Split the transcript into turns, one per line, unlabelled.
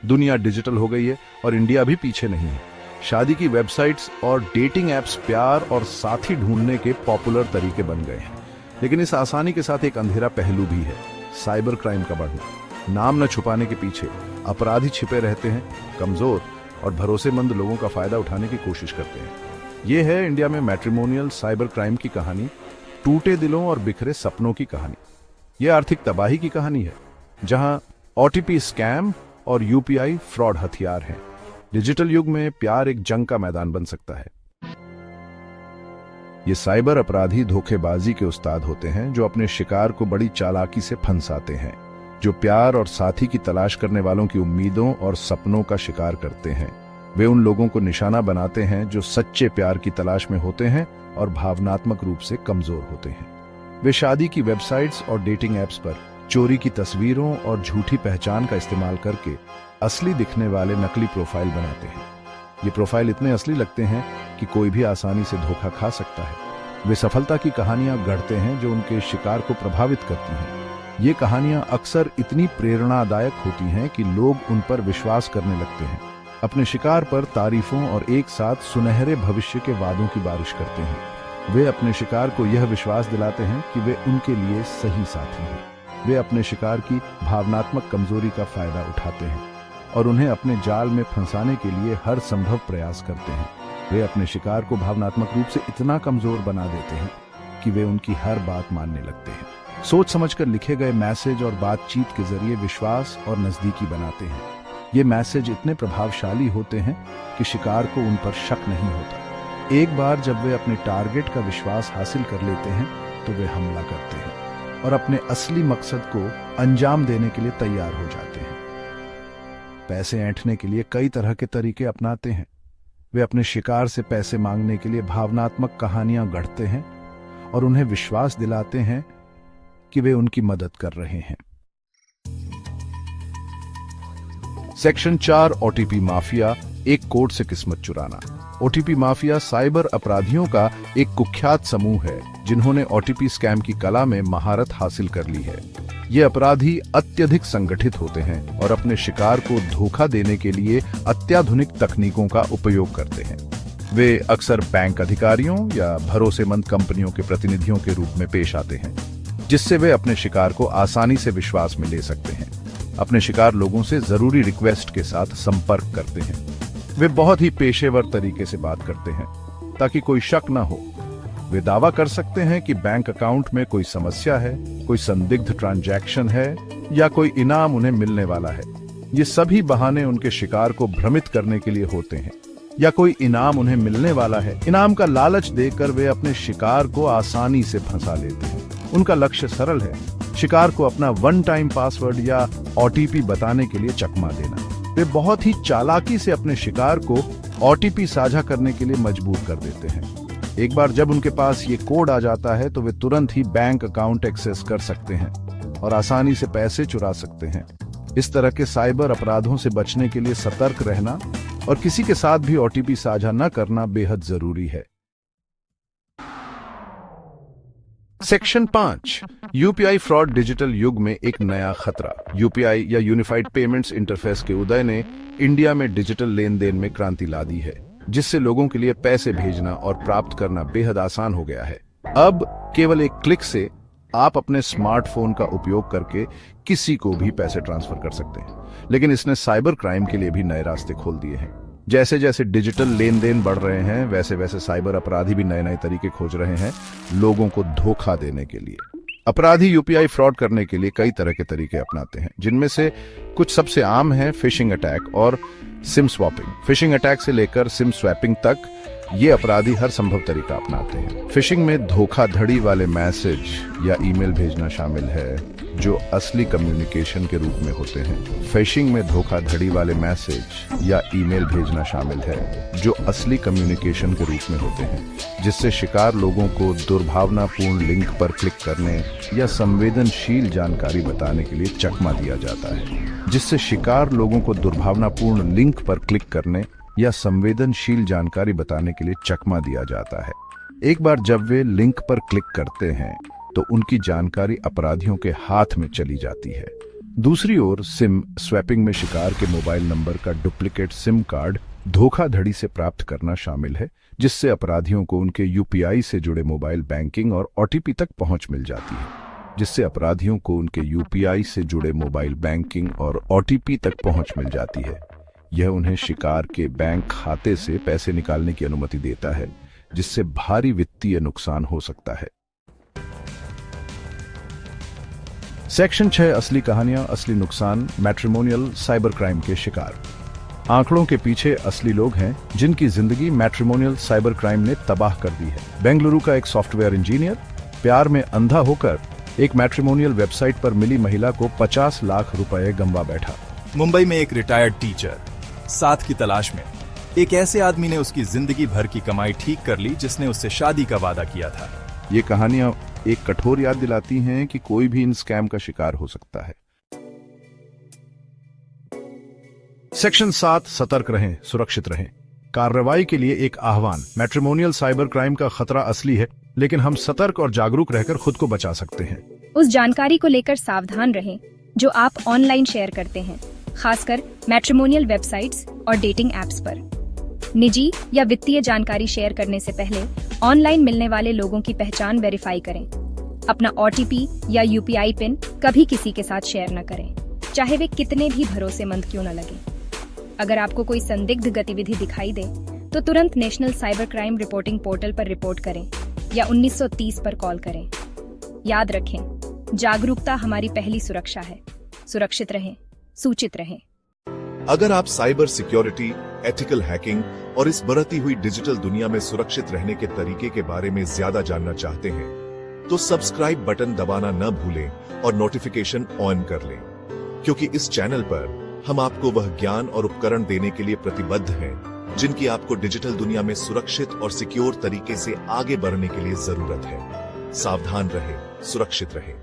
दुनिया डिजिटल हो गई है और इंडिया भी पीछे नहीं है। शादी की वेबसाइट्स और डेटिंग एप्स प्यार और साथी ढूंढने के पॉपुलर तरीके बन गए हैं। लेकिन इस आसानी के साथ एक अंधेरा पहलू भी है, साइबर क्राइम का बढ़ना। नाम न छुपाने के पीछे अपराधी छिपे रहते हैं, कमजोर और भरोसेमंद लोगों का फायदा उठाने की कोशिश करते हैं। ये है इंडिया में मैट्रिमोनियल साइबर क्राइम की कहानी, टूटे दिलों और बिखरे सपनों की कहानी। यह आर्थिक तबाही की कहानी है, जहां ओटीपी स्कैम और यूपीआई फ्रॉड हथियार हैं। डिजिटल युग में प्यार एक जंग का मैदान बन सकता है। ये साइबर अपराधी धोखेबाजी के उस्ताद होते हैं, जो अपने शिकार को बड़ी चालाकी से फंसाते हैं, जो प्यार और साथी की तलाश करने वालों की उम्मीदों और सपनों का शिकार करते हैं। वे उन लोगों को निशाना बनाते हैं जो सच्चे प्यार की तलाश में होते हैं और भावनात्मक रूप से कमजोर होते हैं। वे शादी की वेबसाइट्स और डेटिंग एप्स पर चोरी की तस्वीरों और झूठी पहचान का इस्तेमाल करके असली दिखने वाले नकली प्रोफाइल बनाते हैं। ये प्रोफाइल इतने असली लगते हैं कि कोई भी आसानी से धोखा खा सकता है। वे सफलता की कहानियां गढ़ते हैं जो उनके शिकार को प्रभावित करती हैं। ये कहानियां अक्सर इतनी प्रेरणादायक होती हैं कि लोग उन पर विश्वास करने लगते हैं, अपने शिकार पर तारीफों और एक साथ सुनहरे भविष्य के वादों की बारिश करते हैं। वे अपने शिकार को यह विश्वास दिलाते हैं कि वे उनके लिए सही साथी हैं। वे अपने शिकार की भावनात्मक कमजोरी का फायदा उठाते हैं और उन्हें अपने जाल में फंसाने के लिए हर संभव प्रयास करते हैं। वे अपने शिकार को भावनात्मक रूप से इतना कमजोर बना देते हैं कि वे उनकी हर बात मानने लगते हैं। सोच समझकर लिखे गए मैसेज और बातचीत के जरिए विश्वास और नजदीकी बनाते हैं। ये मैसेज इतने प्रभावशाली होते हैं कि शिकार को उन पर शक नहीं होता। एक बार जब वे अपने टारगेट का विश्वास हासिल कर लेते हैं तो वे हमला करते हैं और अपने असली मकसद को अंजाम देने के लिए तैयार हो जाते हैं। पैसे ऐंठने के लिए कई तरह के तरीके अपनाते हैं। वे अपने शिकार से पैसे मांगने के लिए भावनात्मक कहानियां गढ़ते हैं और उन्हें विश्वास दिलाते हैं कि वे उनकी मदद कर रहे हैं। सेक्शन 4 ओटीपी माफिया, एक कोड से किस्मत चुराना। ओटीपी माफिया साइबर अपराधियों का एक कुख्यात समूह है जिन्होंने ओटीपी स्कैम की कला में महारत हासिल कर ली है। ये अपराधी अत्यधिक संगठित होते हैं और अपने शिकार को धोखा देने के लिए अत्याधुनिक तकनीकों का उपयोग करते हैं। वे अक्सर बैंक अधिकारियों या भरोसेमंद कंपनियों के प्रतिनिधियों के रूप में पेश आते हैं, जिससे वे अपने शिकार को आसानी से विश्वास में ले सकते हैं। अपने शिकार लोगों से जरूरी रिक्वेस्ट के साथ संपर्क करते हैं। वे बहुत ही पेशेवर तरीके से बात करते हैं ताकि कोई शक न हो। वे दावा कर सकते हैं कि बैंक अकाउंट में कोई समस्या है, कोई संदिग्ध ट्रांजैक्शन है या कोई इनाम उन्हें मिलने वाला है। ये सभी बहाने उनके शिकार को भ्रमित करने के लिए होते हैं, या कोई इनाम उन्हें मिलने वाला है। इनाम का लालच देकर वे अपने शिकार को आसानी से फंसा लेते हैं। उनका लक्ष्य सरल है, शिकार को अपना वन टाइम पासवर्ड या ओटीपी बताने के लिए चकमा देना। वे बहुत ही चालाकी से अपने शिकार को ओटीपी साझा करने के लिए मजबूर कर देते हैं। एक बार जब उनके पास ये कोड आ जाता है तो वे तुरंत ही बैंक अकाउंट एक्सेस कर सकते हैं और आसानी से पैसे चुरा सकते हैं। इस तरह के साइबर अपराधों से बचने के लिए सतर्क रहना और किसी के साथ भी ओटीपी साझा न करना बेहद जरूरी है। सेक्शन 5 यूपीआई फ्रॉड, डिजिटल युग में एक नया खतरा। यूपीआई या यूनिफाइड पेमेंट्स इंटरफेस के उदय ने इंडिया में डिजिटल लेन देन में क्रांति ला दी है, जिससे लोगों के लिए पैसे भेजना और प्राप्त करना बेहद आसान हो गया है। अब केवल एक क्लिक से आप अपने स्मार्टफोन का उपयोग करके किसी को भी पैसे ट्रांसफर कर सकते हैं। लेकिन इसने साइबर क्राइम के लिए भी नए रास्ते खोल दिए हैं। जैसे जैसे डिजिटल लेन देन बढ़ रहे हैं, वैसे वैसे साइबर अपराधी भी नए नए तरीके खोज रहे हैं लोगों को धोखा देने के लिए। अपराधी यूपीआई फ्रॉड करने के लिए कई तरह के तरीके अपनाते हैं, जिनमें से कुछ सबसे आम हैं फिशिंग अटैक और सिम स्वैपिंग। फिशिंग अटैक से लेकर सिम स्वैपिंग तक ये अपराधी हर संभव तरीका अपनाते हैं। फिशिंग में धोखाधड़ी वाले मैसेज या ईमेल भेजना शामिल है, जो असली कम्युनिकेशन के रूप में होते हैं। फिशिंग में धोखाधड़ी वाले मैसेज या ईमेल भेजना शामिल है, जो असली कम्युनिकेशन के रूप में होते हैं, जिससे शिकार लोगों को दुर्भावनापूर्ण लिंक पर क्लिक करने या संवेदनशील जानकारी बताने के लिए चकमा दिया जाता है। जिससे शिकार लोगों को दुर्भावनापूर्ण लिंक पर क्लिक करने या संवेदनशील जानकारी बताने के लिए चकमा दिया जाता है। एक बार जब वे लिंक पर क्लिक करते हैं तो उनकी जानकारी अपराधियों के हाथ में चली जाती है। दूसरी ओर सिम स्वैपिंग में शिकार के मोबाइल नंबर का डुप्लीकेट सिम कार्ड धोखाधड़ी से प्राप्त करना शामिल है, जिससे अपराधियों को उनके यूपीआई से जुड़े मोबाइल बैंकिंग और ओटीपी तक पहुंच मिल जाती है। यह उन्हें शिकार के बैंक खाते से पैसे निकालने की अनुमति देता है, जिससे भारी वित्तीय नुकसान हो सकता है। सेक्शन 6 असली कहानियां, असली नुकसान, मैट्रिमोनियल साइबर क्राइम के शिकार। आंकड़ों के पीछे असली लोग हैं जिनकी जिंदगी मैट्रिमोनियल साइबर क्राइम ने तबाह कर दी है। बेंगलुरु का एक सॉफ्टवेयर इंजीनियर प्यार में अंधा होकर एक मैट्रिमोनियल वेबसाइट पर मिली महिला को 50 लाख रुपए गंवा बैठा।
मुंबई में एक रिटायर्ड टीचर साथ की तलाश में एक ऐसे आदमी ने उसकी जिंदगी भर की कमाई ठीक कर ली जिसने उससे शादी का वादा किया था।
ये कहानियां एक कठोर याद दिलाती हैं कि कोई भी इन स्कैम का शिकार हो सकता है। सेक्शन 7 सतर्क रहें, सुरक्षित रहें। कार्रवाई के लिए एक आह्वान। मैट्रिमोनियल साइबर क्राइम का खतरा असली है, लेकिन हम सतर्क और जागरूक रहकर खुद को बचा सकते हैं।
उस जानकारी को लेकर सावधान रहें जो आप ऑनलाइन शेयर करते हैं, खासकर मैट्रिमोनियल वेबसाइट्स और डेटिंग एप्स पर। निजी या वित्तीय जानकारी शेयर करने से पहले ऑनलाइन मिलने वाले लोगों की पहचान वेरीफाई करें। अपना ओटीपी या यूपीआई पिन कभी किसी के साथ शेयर न करें, चाहे वे कितने भी भरोसेमंद क्यों न लगे। अगर आपको कोई संदिग्ध गतिविधि दिखाई दे तो तुरंत national cyber crime reporting portal पर रिपोर्ट करें या 1930 पर कॉल करें। याद रखें, जागरूकता हमारी पहली सुरक्षा है। सुरक्षित रहें, सूचित रहें।
अगर आप साइबर सिक्योरिटी, एथिकल हैकिंग और इस बढ़ती हुई डिजिटल दुनिया में सुरक्षित रहने के तरीके के बारे में ज्यादा जानना चाहते हैं, तो सब्सक्राइब बटन दबाना न भूलें और नोटिफिकेशन ऑन कर लें, क्योंकि इस चैनल पर हम आपको वह ज्ञान और उपकरण देने के लिए प्रतिबद्ध हैं जिनकी आपको डिजिटल दुनिया में सुरक्षित और सिक्योर तरीके से आगे बढ़ने के लिए जरूरत है। सावधान रहें, सुरक्षित रहें।